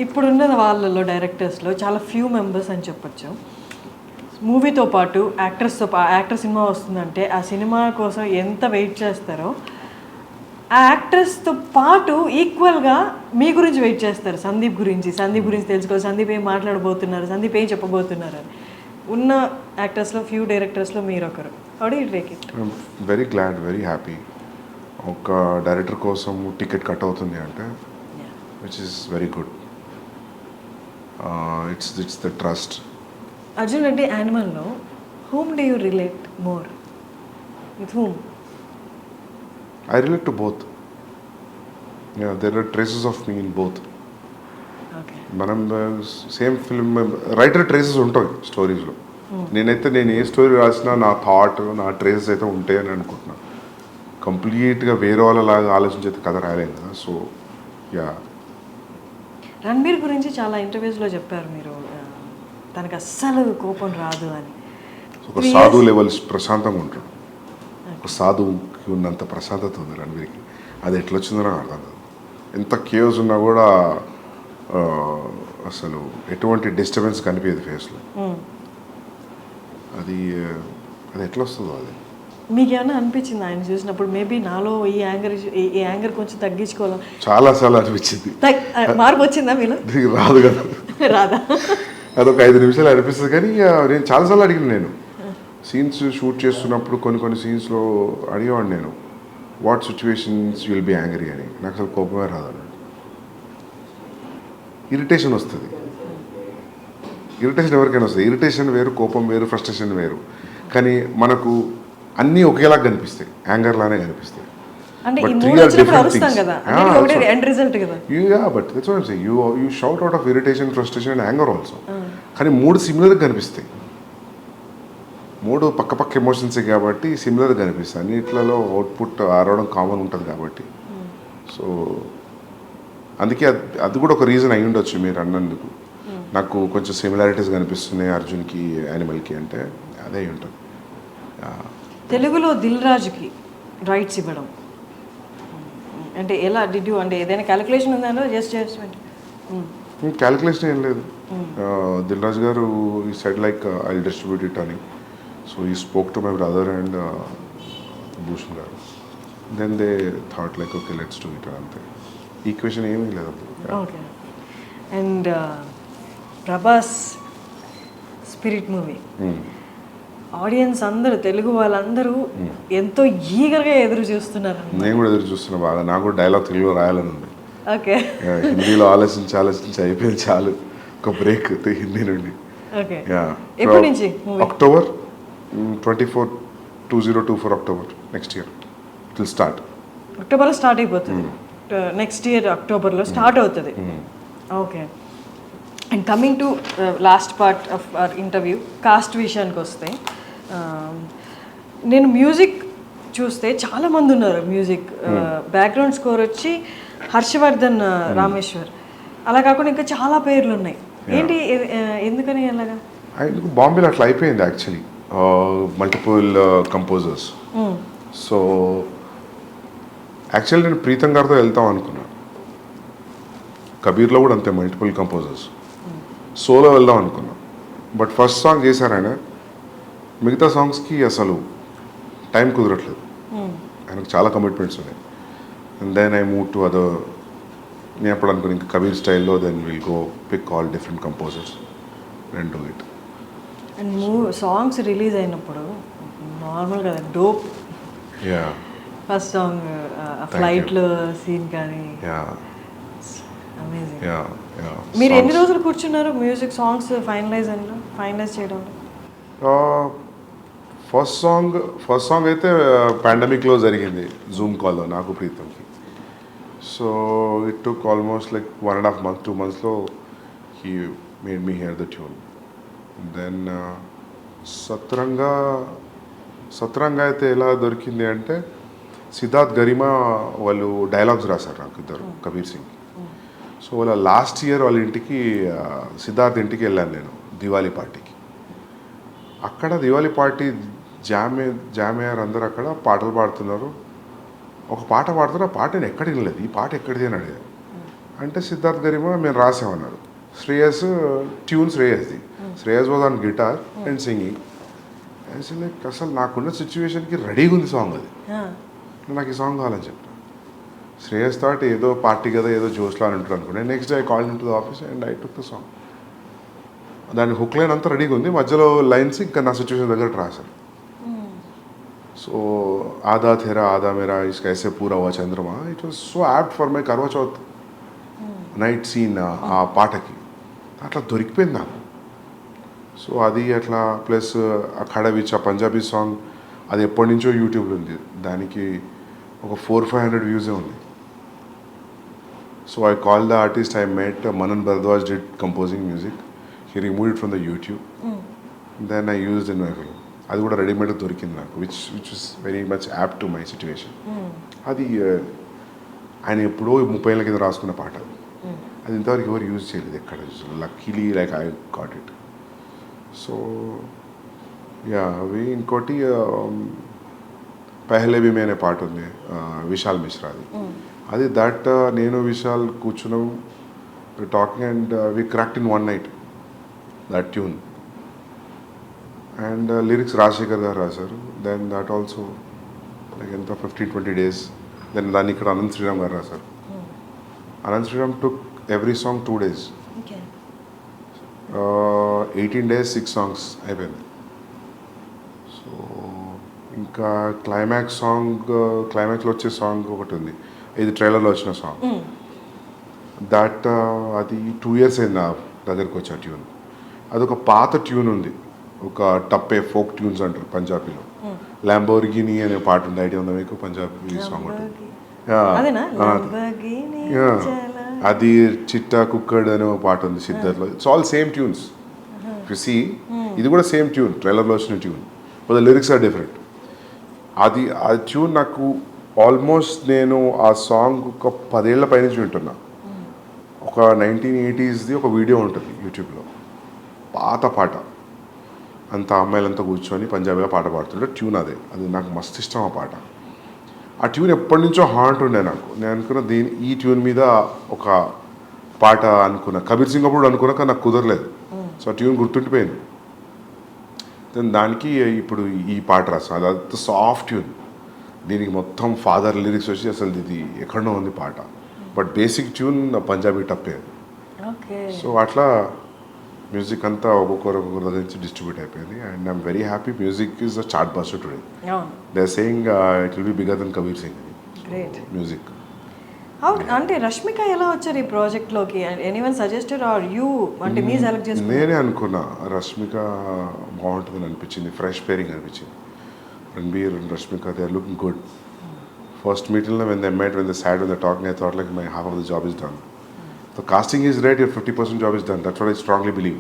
ఇప్పుడున్న వాళ్ళలో డైరెక్టర్స్లో చాలా ఫ్యూ మెంబర్స్ అని చెప్పొచ్చు. మూవీతో పాటు యాక్టర్ సినిమా వస్తుందంటే ఆ సినిమా కోసం ఎంత వెయిట్ చేస్తారో ఆ యాక్టర్స్తో పాటు ఈక్వల్గా మీ గురించి వెయిట్ చేస్తారు. సందీప్ గురించి తెలుసుకోవాలి, సందీప్ ఏం మాట్లాడబోతున్నారు, సందీప్ ఏం చెప్పబోతున్నారు అని. ఉన్న యాక్టర్స్లో ఫ్యూ డైరెక్టర్స్లో మీరు ఒకరు. How do you take it? Very glad, very happy. ఒక డైరెక్టర్ కోసం టికెట్ కట్ అవుతుంది అంటే which is very good. It's the trust. Arjun Reddy యానిమల్లో whom do you relate more? With whom? I relate to both. Yeah, there are traces of me in both. Okay. మనం same film writer traces ఉంటాయి స్టోరీస్లో. నేను ఏ story రాసినా నా thought, నా traces అయితే ఉంటాయి అని అనుకుంటున్నాను. కంప్లీట్గా వేరే వాళ్ళలాగా ఆలోచించేది కథ రాయలేదు కదా. So yeah. రణబీర్ గురించి చాలా ఇంటర్వ్యూస్లో చెప్పారు మీరు, తనకు అస్సలు కోపం రాదు అని. ఒక సాధు లెవెల్స్ ప్రశాంతంగా ఉంటాడు. ఒక సాధువుకి ఉన్నంత ప్రశాంతత ఉంది రణబీర్కి. అది ఎట్లా వచ్చిందో నాకు అర్థం కాదు. ఎంత కేవ్స్ ఉన్నా కూడా అసలు ఎటువంటి డిస్టర్బెన్స్ కనిపించదు ఫేస్లో. అది ఎట్లా వస్తుందో అది. మీకు ఏమైనా అనిపించింది ఆయన చూసినప్పుడు మేబీ నాలో ఈ యాంగర్ కొంచెం తగ్గించుకోవాలి? చాలాసార్లు అనిపించింది. మార్పు వచ్చిందా మీలో? రాదు కదా. రాదా? అదొక 5 నిమిషాలు అనిపిస్తుంది. కానీ నేను చాలాసార్లు అడిగిన, నేను సీన్స్ షూట్ చేస్తున్నప్పుడు కొన్ని సీన్స్లో అడిగేవాడు నేను, what situations you will be angry అని. నాకు అసలు కోపమే రాదు అన్నాడు. ఇరిటేషన్ వస్తుంది. ఇరిటేషన్ ఎవరికైనా వస్తుంది. ఇరిటేషన్ వేరు, కోపం వేరు, ఫ్రస్ట్రేషన్ వేరు. కానీ మనకు అన్నీ ఒకేలాగా కనిపిస్తాయి, యాంగర్ లానే కనిపిస్తాయి. You shout out of irritation, frustration and anger also. కానీ 3 సిమిలర్గా కనిపిస్తాయి. 3 పక్క ఎమోషన్సే కాబట్టి సిమిలర్గా కనిపిస్తాయి. అన్నిట్లలో అవుట్పుట్ ఆరవడం కామన్ ఉంటుంది కాబట్టి. సో అందుకే అది కూడా ఒక రీజన్ అయి ఉండొచ్చు మీరు అన్నందుకు. నాకు కొంచెం సిమిలారిటీస్ కనిపిస్తున్నాయి అర్జున్కి, యానిమల్కి అంటే అదే అయి ఉంటుంది. తెలుగులో దిల్ రాజుకి రైట్స్ ఇవ్వడం అంటే ఎలా డిడ్ యూ, అంటే ఏదైనా క్యాలిక్యులేషన్ ఉందా? జస్ట్ క్యాలిక్యులేషన్ ఏం లేదు. దిల్ రాజు గారు ఈ side like I distribute it అని. సో ఈ spoke to my brother and Bhushan గారు. Then they thought like okay let's do it అంతే. ఈక్వేషన్ ఏమీ లేదు. Okay. And Prabhas Spirit movie audience అందరూ, తెలుగు వాళ్ళందరూ ఎంతో ఈగర్గా ఎదురు చూస్తున్నారు. నేను కూడా ఎదురు చూస్తున్నా బాగా. నాకు కూడా డైలాగ్ తెలుగులో రాయాలని ఉంది. ఓకే. హిందీలో ఆలోచించి అయిపోయింది చాలు. ఒక బ్రేక్ హిందీ నుండి. ఓకే. ఎప్పటి నుంచి? October 24, 2024 October next year it will start. అక్టోబర్లో స్టార్ట్ అయిపోతుంది. నెక్స్ట్ ఇయర్ అక్టోబర్లో స్టార్ట్ అవుతుంది. Okay. And coming to last part of our interview, cost విషయానికి వస్తే, నేను మ్యూజిక్ చూస్తే చాలామంది ఉన్నారు. మ్యూజిక్ బ్యాక్గ్రౌండ్ స్కోర్ వచ్చి హర్షవర్ధన్ రామేశ్వర్, అలా కాకుండా ఇంకా చాలా పేర్లు ఉన్నాయి. ఏంటి, ఎందుకని అలాగా? బాంబేలో అట్లా అయిపోయింది actually. Multiple composers. So actually నేను ప్రీతం గారితో వెళ్తాం అనుకున్నాను. కబీర్లో కూడా అంతే, మల్టిపుల్ కంపోజర్స్. సోలో వెళ్దాం అనుకున్నాం. బట్ ఫస్ట్ సాంగ్ చేశారాయన. మిగతా సాంగ్స్కి అసలు టైం కుదరట్లేదు. ఆయనకు చాలా కమిట్మెంట్స్ ఉన్నాయి. And then I move to other. నేను అప్పుడు అనుకుని ఇంకా కబీర్ స్టైల్లో then will go pick all different composers and do it. And songs release అయినప్పుడు నార్మల్గా డోప్. యా. ఫస్ట్ సాంగ్ ఫ్లైట్లో సీన్ కానీ అమేజింగ్. మీరు ఎన్ని రోజులు కూర్చున్నారు మ్యూజిక్ సాంగ్స్ ఫైనలైజ్ చేయడంలో? ఫస్ట్ సాంగ్ అయితే పాండమిక్లో జరిగింది, జూమ్ కాల్లో నాకు ప్రీతంకి. So it took almost like 1.5 months, 2 monthsలో he made me hear the tune. Then Satranga అయితే ఎలా దొరికింది అంటే, సిద్ధార్థ్ గరిమా వాళ్ళు డైలాగ్స్ రాశారు నాకు, ఇద్దరు, కబీర్ సింగ్. సో వాళ్ళ లాస్ట్ ఇయర్ వాళ్ళ ఇంటికి, సిద్ధార్థ్ ఇంటికి వెళ్ళాను నేను దివాళీ పార్టీకి. అక్కడ దివాళీ పార్టీ జామయ్యారు, అందరు అక్కడ పాటలు పాడుతున్నారు. ఒక పాట పాడుతున్నారు. ఆ పాట నేను ఎక్కడ వినలేదు. ఈ పాట ఎక్కడిది అని అడిగాను. అంటే సిద్ధార్థ్ గరిమా మేము రాసామన్నాడు. శ్రేయస్ ట్యూన్ శ్రేయస్ది. Shreyas was on guitar and singing. Like అసలు నాకున్న సిచ్యువేషన్కి రెడీగా ఉంది సాంగ్ అది. నాకు ఈ సాంగ్ కావాలని చెప్పాను. శ్రేయస్ థాట్ ఏదో పార్టీ కదా ఏదో జోష్లో అని ఉంటారు అనుకున్నాను. Next day I call in to the office and I took the song. దాని హుక్ లైన్ అంతా రెడీగా ఉంది, మధ్యలో లైన్స్ ఇంకా నా సిచ్యువేషన్ దగ్గర రాశాను. సో ఆదా థెరా ఆదా మేరా ఇస్కా ఐసే పూరా హువా చంద్రమా, it was so apt for my Karwa Chauth night scene ఆ పాటకి. అట్లా దొరికిపోయింది నాకు. సో అది అట్లా ప్లస్ ఆ ఖడవిచ్ ఆ పంజాబీ సాంగ్ అది ఎప్పటి నుంచో యూట్యూబ్లో ఉంది. దానికి ఒక 400-500 వ్యూసే ఉంది. So I call the artist I met Manan Bharadwaj did composing music. He remove it from the YouTube. Then I used in my film. అది కూడా రెడీమేడ్ దొరికింది నాకు, which is very much apt to my situation. అది ఆయన ఎప్పుడో 30 ఏళ్ళ కింద రాసుకున్న పాట. అది ఇంతవరకు ఎవరు యూజ్ చేయలేదు ఎక్కడ. Luckily like I got it. So yeah అవి ఇంకోటి పెహ్లే భీ మే అనే పాట ఉంది విశాల్ మిశ్రాది. అది దట్ నేను విశాల్ కూర్చున్నాం talking and we cracked in 1 night that tune. And lyrics Rajasekhar garu రాశారు. దెన్ దట్ ఆల్సో లైక్ ఎంత 15-20 days. దెన్ దాన్ని ఇక్కడ అనంత్ శ్రీరామ్ గారు రాశారు. Anant Sriram took every song 2 days. 18 days 6 songs అయిపోయింది. సో ఇంకా క్లైమాక్స్లో వచ్చే సాంగ్ ఒకటి ఉంది, ఇది ట్రైలర్లో వచ్చిన సాంగ్. దట్ అది 2 years అయింది నా దగ్గరికి వచ్చే ట్యూన్. అదొక పాత ట్యూన్ ఉంది, ఒక టప్పే ఫోక్ ట్యూన్స్ అంటారు పంజాబీలో. ల్యాంబోర్గిని అనే పాట ఉంది, ఐడియా ఉందా మీకు? పంజాబీ సాంగ్ ఉంటుంది. అది చిట్టా కుక్కడ్ అనే ఒక పాట ఉంది సిద్ధార్థ్లో. It's all same tunes. You see ఇది కూడా సేమ్ ట్యూన్, ట్రైలర్లో వచ్చిన tune, but the lyrics are different. అది ఆ ట్యూన్ నాకు ఆల్మోస్ట్ నేను ఆ సాంగ్ ఒక 10 ఏళ్ల పైనుంచి వింటున్నా. ఒక 1980sది ఒక వీడియో ఉంటుంది యూట్యూబ్లో, పాత పాట. అంత అమ్మాయిలంతా కూర్చొని పంజాబీగా పాట పాడుతుంటే ట్యూన్ అదే. అది నాకు మస్తు ఇష్టం ఆ పాట. ఆ ట్యూన్ ఎప్పటి నుంచో హాంట్ ఉండే నాకు. నేను అనుకున్న ఈ ట్యూన్ మీద ఒక పాట అనుకున్నా. కబీర్ సింగ్ అప్పుడు అనుకున్నా కానీ నాకు కుదరలేదు. సో ఆ ట్యూన్ గుర్తుండిపోయింది. దెన్ దానికి ఇప్పుడు ఈ పాట రాస్తాను. అది సాఫ్ట్ ట్యూన్. దీనికి మొత్తం ఫాదర్ లిరిక్స్ వచ్చి అసలు ఇది ఎక్కడో ఉంది పాట, but basic tune Punjabi tappe. So అట్లా మ్యూజిక్ అంతా ఒక్కొక్కరు దగ్గర నుంచి డిస్ట్రిబ్యూట్ అయిపోయింది. And I'm very happy. Music is a chartbuster today. They are saying it will be bigger than Kabir Singh music. అంటే రష్మిక ఎలా వచ్చారు ఈ ప్రాజెక్ట్లోకి? ఎనీవన్ సజెస్టెడ్ ఆర్ యూ, అంటే మీ సెలెక్ట్ చేసుకున్నారు? నేనే అనుకున్నా రష్మిక బాగుంటుందని అనిపించింది. ఫ్రెష్ పేరింగ్ అనిపించింది. Ranbir and Rashmika, they are looking good. First meeting when they met, when they sat, when they talking, I thought like my half of the job is done. The casting is right, your 50% job is done. That's what I strongly believe.